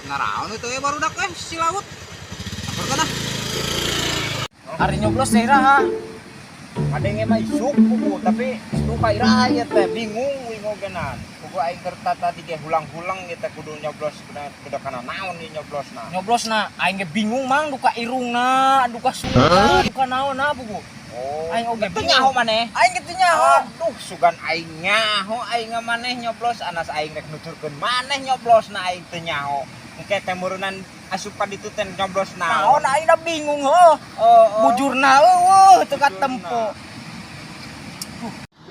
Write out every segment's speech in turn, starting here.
Naraon itu ya baru dak si laut. Lapor kana. Hari nyoblos teh iraha. Ada yang mah isuk buku tapi lupa iraha ya teh bingung genan. Buku aing kerta tadi ge hulang-hulang kita kudu nyoblos kudu kana naon ieu nyoblosna. Nyoblosna aing ge bingung mang duka irungna, duka suka, duka naonna buku. Oh, aing oge teu nyaho maneh. Aing ge teu nyaho. Aduh, sugan aing nyaho aing maneh nyoblos anas aing rek nuturkeun maneh nyoblosna aing teu nyaho. Engke teh murunan asupan ditu teh nyoblos naon aing da bingung heuh. Bujurna eueuh teu katempo.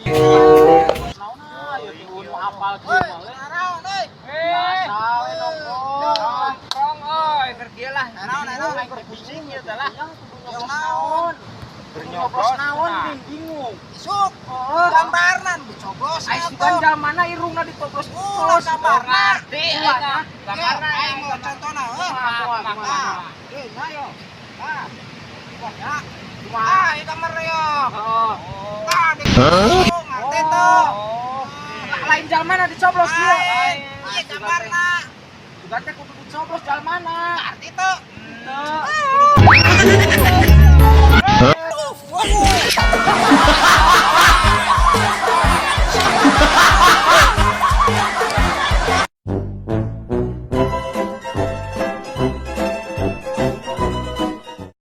Naonna ieu teh ulun hafal kieu mah. Naon euy? Biasa we nongkrong euy keur kieu lah. Naon aing pusing ieu teh lah. Naon? Nyoblos naon bingung. Isuk. Gambarnan dicoblos. Aing sugan jalmana irungna ditoblos. Gambarna. Gambarna aing mau contohna heuh. Ieu nya yo. Ah. Ya. Kumaha? Ieu gambar yo. Oh. Ngerti tuh. Lain jalmana dicoblos ieu. Lain. Ieu gambarna. Sugan teh kudu dicoblos jalmana. Ngerti tuh. Heuh.